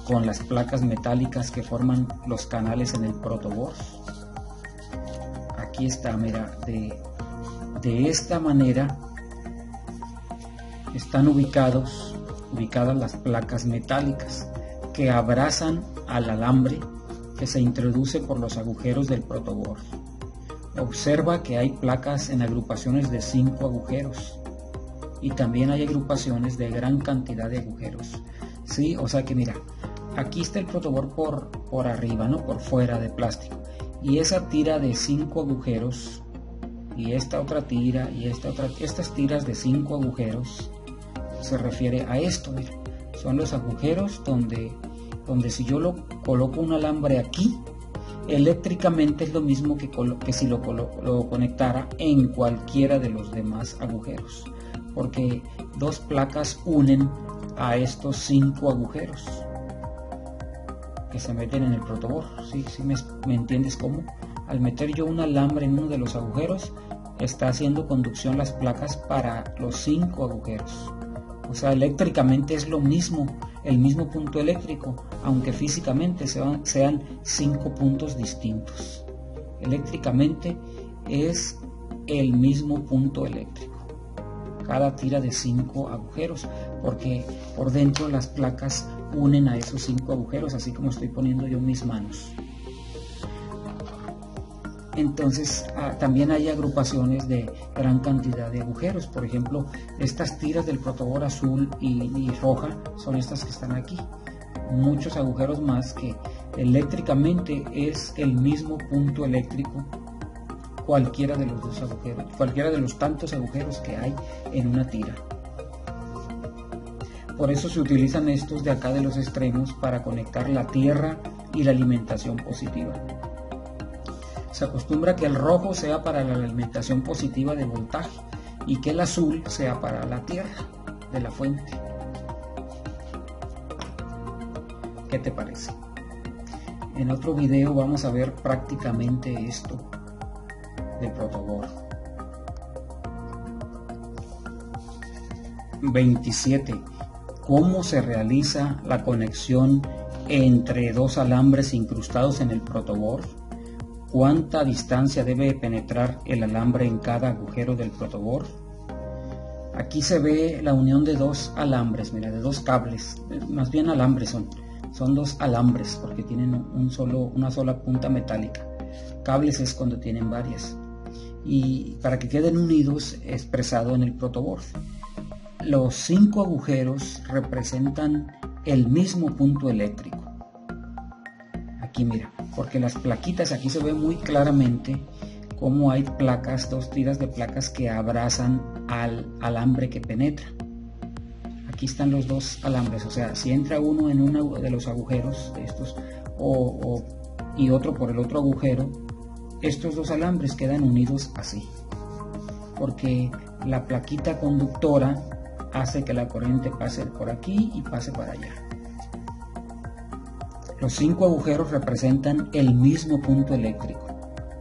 [SPEAKER 2] con las placas metálicas que forman los canales en el protoboard. Aquí está, mira, de esta manera están ubicadas las placas metálicas que abrazan al alambre que se introduce por los agujeros del protoboard. Observa que hay placas en agrupaciones de 5 agujeros y también hay agrupaciones de gran cantidad de agujeros. ¿Sí? O sea que mira, aquí está el protoboard por arriba, ¿no? Por fuera de plástico, y esa tira de 5 agujeros y esta otra tira y esta otra, estas tiras de 5 agujeros se refiere a esto. Mira, son los agujeros donde si yo lo coloco un alambre aquí, eléctricamente es lo mismo que si lo conectara en cualquiera de los demás agujeros, porque dos placas unen a estos 5 agujeros que se meten en el protoboard. ¿Sí me entiendes cómo? Al meter yo un alambre en uno de los agujeros, está haciendo conducción las placas para los 5 agujeros. O sea, eléctricamente es lo mismo, el mismo punto eléctrico, aunque físicamente sean 5 puntos distintos. Eléctricamente es el mismo punto eléctrico, cada tira de 5 agujeros, porque por dentro las placas unen a esos 5 agujeros, así como estoy poniendo yo mis manos. Entonces también hay agrupaciones de gran cantidad de agujeros. Por ejemplo, estas tiras del protoboard azul y roja son estas que están aquí. Muchos agujeros más que eléctricamente es el mismo punto eléctrico, cualquiera de los dos agujeros, cualquiera de los tantos agujeros que hay en una tira. Por eso se utilizan estos de acá de los extremos para conectar la tierra y la alimentación positiva. Se acostumbra que el rojo sea para la alimentación positiva de voltaje y que el azul sea para la tierra de la fuente. ¿Qué te parece? En otro video vamos a ver prácticamente esto del protoboard. 27. ¿Cómo se realiza la conexión entre dos alambres incrustados en el protoboard? ¿Cuánta distancia debe penetrar el alambre en cada agujero del protoboard? Aquí se ve la unión de dos alambres, mira, de dos cables, más bien alambres son dos alambres porque tienen una sola punta metálica. Cables es cuando tienen varias. Y para que queden unidos expresado en el protoboard. Los 5 agujeros representan el mismo punto eléctrico. Aquí mira, porque las plaquitas, aquí se ve muy claramente cómo hay placas, 2 tiras de placas que abrazan al alambre que penetra. Aquí están los 2 alambres, o sea, si entra uno en uno de los agujeros de estos y otro por el otro agujero, estos 2 alambres quedan unidos así, porque la plaquita conductora hace que la corriente pase por aquí y pase para allá. Los 5 agujeros representan el mismo punto eléctrico,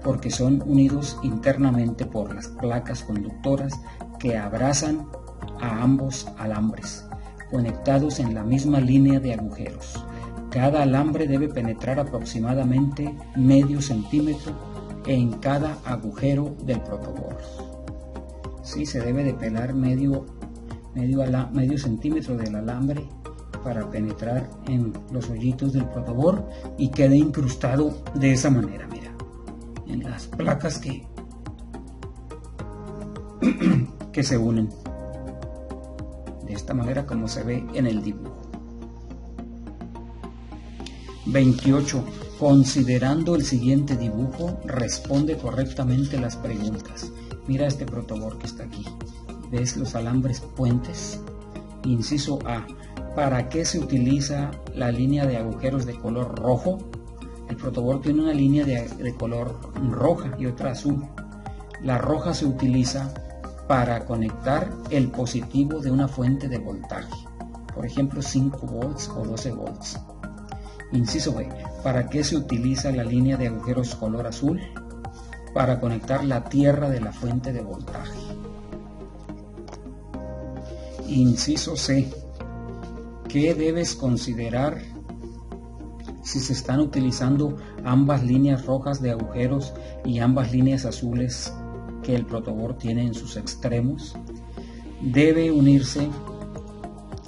[SPEAKER 2] porque son unidos internamente por las placas conductoras que abrazan a ambos alambres, conectados en la misma línea de agujeros. Cada alambre debe penetrar aproximadamente medio centímetro en cada agujero del protoboard. Sí, se debe de pelar medio centímetro del alambre para penetrar en los hoyitos del protoboard y quede incrustado de esa manera, mira, en las placas que se unen de esta manera como se ve en el dibujo. 28. Considerando el siguiente dibujo, responde correctamente las preguntas. Mira este protoboard que está aquí. ¿Ves los alambres puentes? Inciso A. ¿Para qué se utiliza la línea de agujeros de color rojo? El protoboard tiene una línea de color roja y otra azul. La roja se utiliza para conectar el positivo de una fuente de voltaje, por ejemplo 5 volts o 12 volts. Inciso B. ¿Para qué se utiliza la línea de agujeros color azul? Para conectar la tierra de la fuente de voltaje. Inciso C. ¿Qué debes considerar si se están utilizando ambas líneas rojas de agujeros y ambas líneas azules que el protoboard tiene en sus extremos? Debe unirse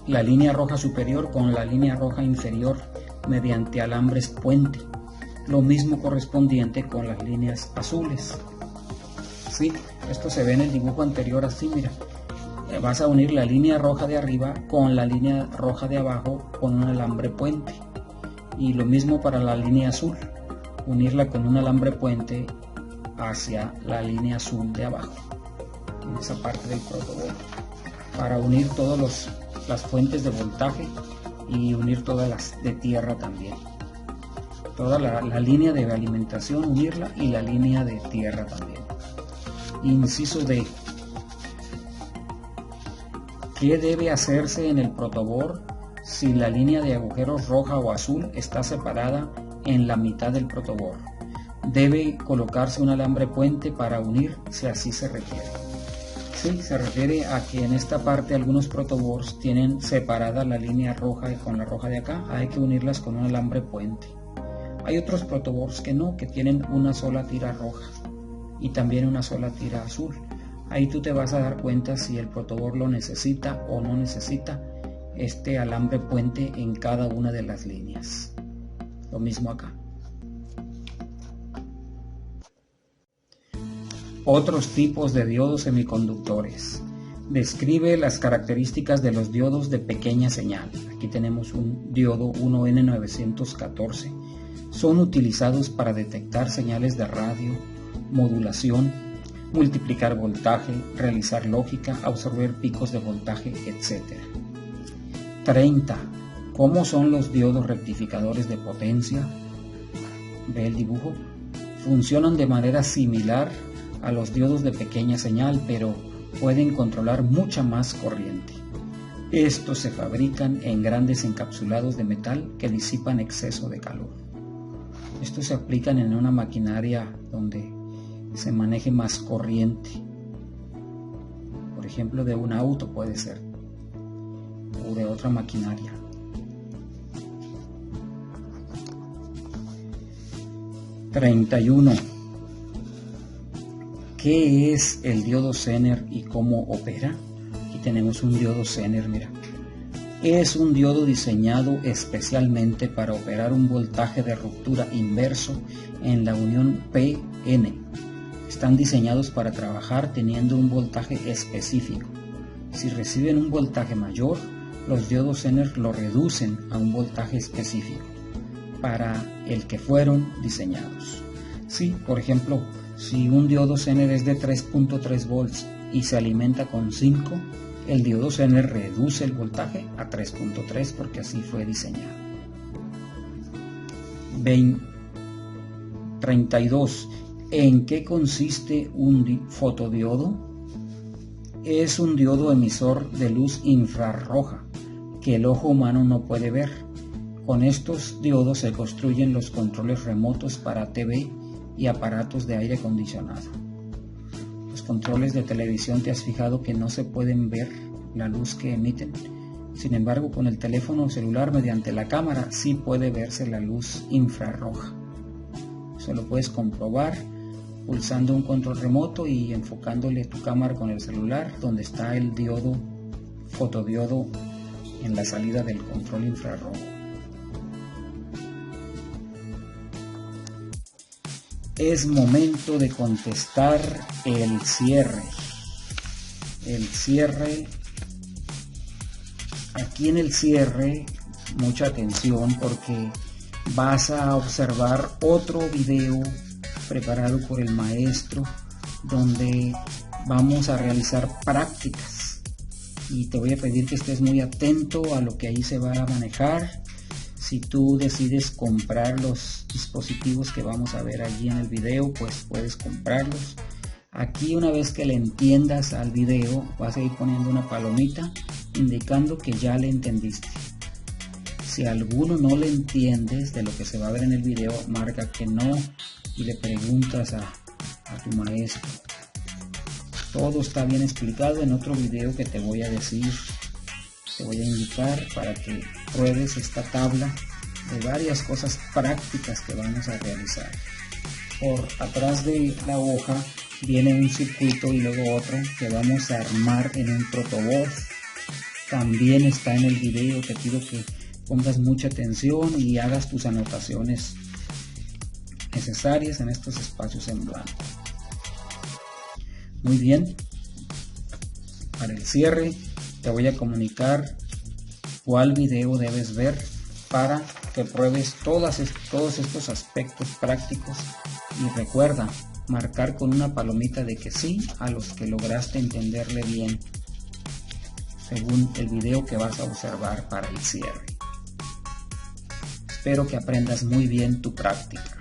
[SPEAKER 2] la línea roja superior con la línea roja inferior mediante alambres puente, lo mismo correspondiente con las líneas azules. Sí, esto se ve en el dibujo anterior así, mira. vas a unir la línea roja de arriba con la línea roja de abajo con un alambre puente, y lo mismo para la línea azul, unirla con un alambre puente hacia la línea azul de abajo, en esa parte del protoboard, para unir todas las fuentes de voltaje y unir todas las de tierra también. Toda la línea de alimentación, unirla, y la línea de tierra también. Inciso D. ¿Qué debe hacerse en el protoboard si la línea de agujeros roja o azul está separada en la mitad del protoboard? Debe colocarse un alambre puente para unir si así se requiere. Sí, se refiere a que en esta parte algunos protoboards tienen separada la línea roja con la roja de acá, hay que unirlas con un alambre puente. Hay otros protoboards que no, que tienen una sola tira roja y también una sola tira azul. Ahí tú te vas a dar cuenta si el protoboard lo necesita o no necesita este alambre puente en cada una de las líneas. Lo mismo acá. Otros tipos de diodos semiconductores. Describe las características de los diodos de pequeña señal. Aquí tenemos un diodo 1N914. Son utilizados para detectar señales de radio, modulación, multiplicar voltaje, realizar lógica, absorber picos de voltaje, etc. 30. ¿Cómo son los diodos rectificadores de potencia? Ve el dibujo. Funcionan de manera similar a los diodos de pequeña señal, pero pueden controlar mucha más corriente. Estos se fabrican en grandes encapsulados de metal que disipan exceso de calor. Estos se aplican en una maquinaria donde se maneje más corriente. Por ejemplo, de un auto puede ser, o de otra maquinaria. (31) ¿Qué es el diodo Zener y cómo opera? Aquí tenemos un diodo Zener, mira. Es un diodo diseñado especialmente para operar un voltaje de ruptura inverso en la unión P-N. Están diseñados para trabajar teniendo un voltaje específico. Si reciben un voltaje mayor, los diodos Zener lo reducen a un voltaje específico para el que fueron diseñados. Sí, por ejemplo, si un diodo Zener es de 3.3 volts y se alimenta con 5, el diodo Zener reduce el voltaje a 3.3 porque así fue diseñado. 32. ¿En qué consiste un fotodiodo? Es un diodo emisor de luz infrarroja que el ojo humano no puede ver. Con estos diodos se construyen los controles remotos para TV y aparatos de aire acondicionado. Los controles de televisión, ¿te has fijado que no se pueden ver la luz que emiten? Sin embargo, con el teléfono celular mediante la cámara sí puede verse la luz infrarroja. Eso lo puedes comprobar pulsando un control remoto y enfocándole tu cámara con el celular donde está el diodo, fotodiodo, en la salida del control infrarrojo. Es momento de contestar el cierre. El cierre. Aquí en el cierre, mucha atención porque vas a observar otro video preparado por el maestro donde vamos a realizar prácticas y te voy a pedir que estés muy atento a lo que ahí se va a manejar. Si tú decides comprar los dispositivos que vamos a ver allí en el video, pues puedes comprarlos. Aquí, una vez que le entiendas al video, vas a ir poniendo una palomita indicando que ya le entendiste. Si alguno no le entiendes de lo que se va a ver en el video, marca que no y le preguntas a tu maestro. Todo está bien explicado en otro video que te voy a decir. Te voy a indicar para que pruebes esta tabla de varias cosas prácticas que vamos a realizar. Por atrás de la hoja viene un circuito y luego otro que vamos a armar en un protoboard. También está en el video. Te pido que pongas mucha atención y hagas tus anotaciones necesarias en estos espacios en blanco. Muy bien. Para el cierre te voy a comunicar cuál video debes ver para que pruebes todos estos aspectos prácticos, y recuerda marcar con una palomita de que sí a los que lograste entenderle bien según el video que vas a observar para el cierre. Espero que aprendas muy bien tu práctica.